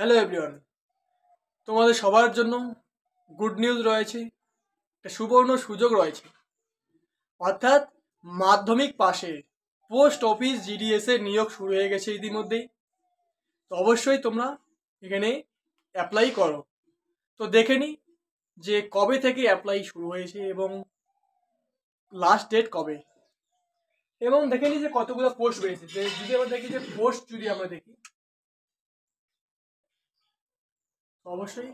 Hello everyone, তোমাদের সবার জন্য গুড নিউজ রয়েছে। একটা সুবর্ণ সুযোগ রয়েছে, অর্থাৎ মাধ্যমিক পাশে পোস্ট অফিস জিডিএস এর নিয়োগ শুরু হয়ে গেছে ইতিমধ্যেই। তো অবশ্যই তোমরা এখানে অ্যাপ্লাই করো। তো দেখে নি যে কবে থেকে অ্যাপ্লাই শুরু হয়েছে এবং লাস্ট ডেট কবে, এবং দেখে নি যে কতগুলো পোস্ট বেরিয়েছে। যদি আমরা দেখি যে পোস্ট যদি আমরা দেখি, অবশ্যই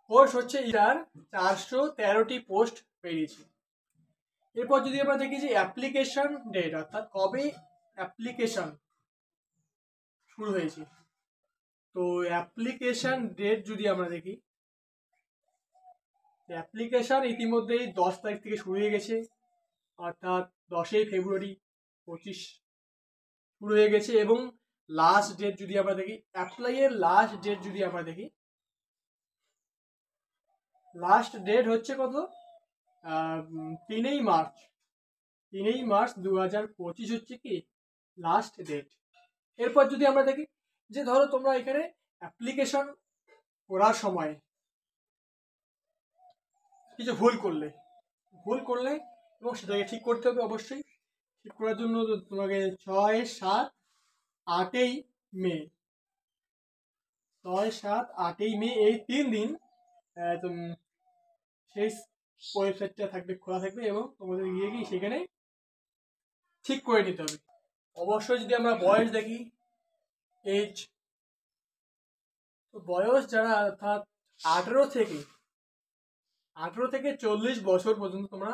পোস্ট হচ্ছে এটার 413টি পোস্ট বেরিয়েছে। এরপর যদি আমরা দেখি যে অ্যাপ্লিকেশন ডেট, অর্থাৎ কবে অ্যাপ্লিকেশন শুরু হয়েছে, তো অ্যাপ্লিকেশন ডেট যদি আমরা দেখি, অ্যাপ্লিকেশন ইতিমধ্যেই 10 তারিখ থেকে শুরু হয়ে গেছে, অর্থাৎ 10 ফেব্রুয়ারি 25 শুরু হয়ে গেছে। এবং লাস্ট ডেট যদি আমরা দেখি, অ্যাপ্লাইয়ের লাস্ট ডেট যদি আমরা দেখি, লাস্ট ডেট হচ্ছে কত, 3 মার্চ। 3 মার্চ 2025 হচ্ছে কি লাস্ট ডেট। এরপর যদি আমরা দেখি যে ধরো তোমরা এখানে অ্যাপ্লিকেশন করার সময় কিছু ভুল করলে এবং সেটাকে ঠিক করতে হবে। অবশ্যই ঠিক করার জন্য তোমাকে 6, 7, 8ই মে 6, 7, 8ই মে এই 3 দিন সেই ওয়েবসাইটটা থাকবে, খোলা থাকবে, এবং তোমাদের গিয়ে কি সেখানে ঠিক করে নিতে হবে। অবশ্যই যদি আমরা বয়স দেখি, এজ, তো বয়স যারা, অর্থাৎ 18 থেকে 40 বছর পর্যন্ত তোমরা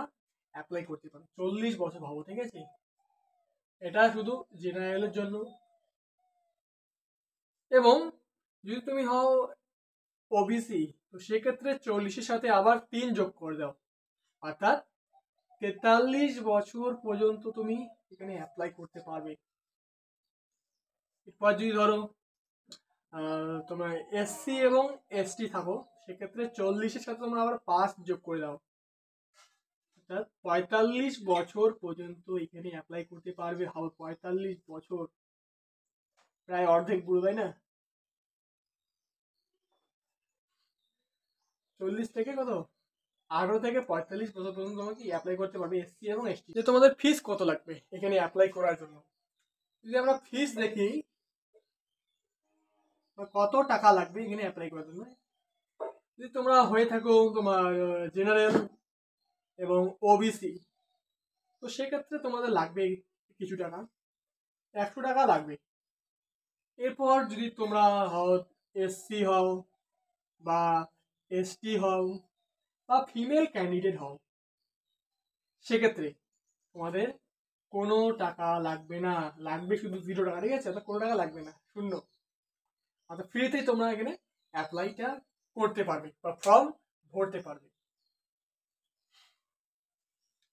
অ্যাপ্লাই করতে পারো। 40 বছর ভাবো, ঠিক আছে? এটা শুধু জেনারেলের জন্য। এবং যদি তুমি হও ওবিসি, তো সেক্ষেত্রে 40-এর সাথে আবার 3 যোগ করে দাও, অর্থাৎ 43 বছর পর্যন্ত তুমি এখানে অ্যাপ্লাই করতে পারবে। এরপর যদি ধরো তোমরা এসসি এবং এসটি থাকো, সেক্ষেত্রে 40-এর সাথে তোমরা আবার 5 যোগ করে দাও, অর্থাৎ 45 বছর পর্যন্ত এখানে অ্যাপ্লাই করতে পারবে। হাও 45 বছর, প্রায় অর্ধেক বুড়ো, তাই না? 40 থেকে কত, 18 থেকে 45 বছর পর্যন্ত তোমাকে অ্যাপ্লাই করতে পারবে এসসি এবং এসটি। যে তোমাদের ফিস কত লাগবে এখানে অ্যাপ্লাই করার জন্য, যদি আমরা ফিস দেখি কত টাকা লাগবে এখানে অ্যাপ্লাই করার জন্য। যদি তোমরা হয়ে থাকো তোমার জেনারেল এবং ওবিসি, তো সেক্ষেত্রে তোমাদের লাগবে কিছু টাকা, 100 টাকা লাগবে। এরপর যদি তোমরা হও এসসি হও বা এসটি হও বা ফিমেল ক্যান্ডিডেট হও, সেক্ষেত্রে তোমাদের কোনো টাকা লাগবে না, লাগবে শুধু 0 টাকা, ঠিক আছে? কোনো টাকা লাগবে না, শূন্য, অর্থাৎ ফ্রিতেই তোমরা এখানে অ্যাপ্লাইটা করতে পারবে বা ফর্ম ভরতে পারবে।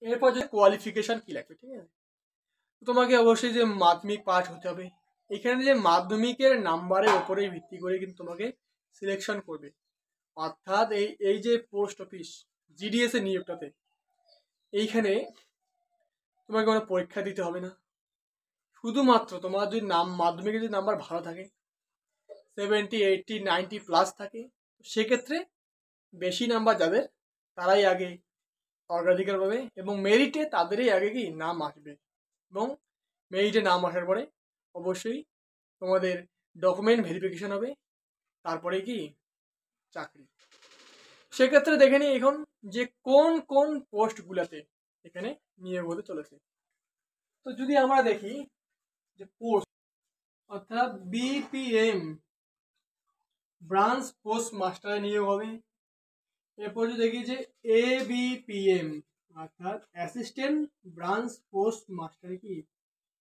এরপর যে কোয়ালিফিকেশন কি লাগবে, ঠিক আছে? তোমাকে অবশ্যই যে মাধ্যমিক পাস হতে হবে। এখানে যে মাধ্যমিকের নাম্বারের ওপরে ভিত্তি করে কিন্তু তোমাকে সিলেকশন করবে, অর্থাৎ এই যে পোস্ট অফিস জিডিএস এর নিয়োগটাতে, এইখানে তোমাকে কোনো পরীক্ষা দিতে হবে না। শুধুমাত্র তোমার যদি মাধ্যমিকের যদি নাম্বার ভালো থাকে, 70, 80, 90+ থাকে, সেক্ষেত্রে বেশি নাম্বার যাদের তারাই আগে অগ্রাধিকার পাবে, এবং মেরিটে তাদেরই আগে কি নাম আসবে। এবং মেরিটে নাম আসার পরে অবশ্যই তোমাদের ডকুমেন্ট ভেরিফিকেশন হবে, তারপরে কি চাকরি। সেক্ষেত্রে দেখে নিই এখন যে কোন কোন পোস্টগুলোতে এখানে নিয়োগ হতে চলেছে। তো যদি আমরা দেখি যে পোস্ট, অর্থাৎ বিপিএম ব্রাঞ্চ পোস্ট মাস্টারে নিয়োগ হবে। এরপর যদি দেখি যে এবিপিএম, অর্থাৎ অ্যাসিস্ট্যান্ট ব্রাঞ্চ পোস্ট মাস্টারে কি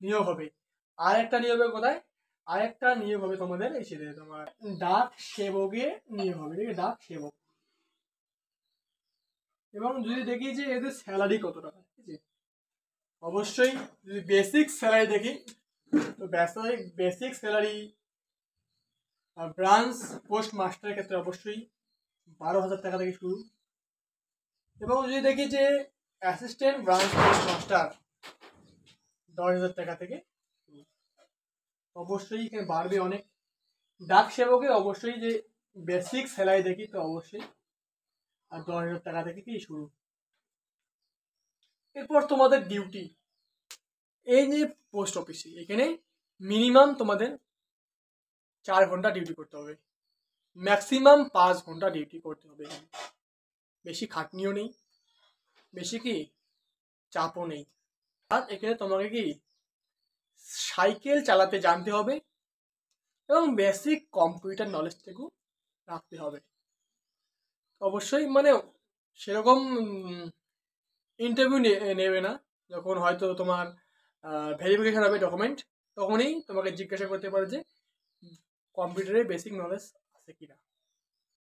নিয়োগ হবে। আর একটা নিয়োগ হবে কোথায়, আরেকটা নিয়োগ হবে তোমাদের এই ছেলে তোমার ডাক সেবকে নিয়োগ হবে, ঠিক আছে? ডাক সেবক। এবং যদি দেখি যে এদের স্যালারি কত টাকা, ঠিক আছে? অবশ্যই যদি বেসিক স্যালারি দেখি, তো বেসিক স্যালারি ব্রাঞ্চ পোস্ট মাস্টারের ক্ষেত্রে অবশ্যই 12,000 টাকা থেকে শুরু। এবং যদি দেখি যে অ্যাসিস্ট্যান্ট ব্রাঞ্চ পোস্ট মাস্টার 10,000 টাকা থেকে শুরু। অবশ্যই এখানে বাড়বে অনেক, ডাক সেবকে অবশ্যই যে বেসিক স্যালারি দেখি তো অবশ্যই, আর 10,000 টাকা থেকে কি শুরু। এরপর তোমাদের ডিউটি, এই যে পোস্ট অফিসে এখানে মিনিমাম তোমাদের 4 ঘন্টা ডিউটি করতে হবে, ম্যাক্সিমাম 5 ঘন্টা ডিউটি করতে হবে এখানে। বেশি খাটনিও নেই, বেশি কি চাপও নেই। আর এখানে তোমাকে কি সাইকেল চালাতে জানতে হবে এবং বেসিক কম্পিউটার নলেজটুকু রাখতে হবে। অবশ্যই মানে সেরকম ইন্টারভিউ নেবে না, যখন হয়তো তোমার ভেরিফিকেশন হবে ডকুমেন্ট, তখনই তোমাকে জিজ্ঞাসা করতে পারে যে কম্পিউটারের বেসিক নলেজ আছে কিনা।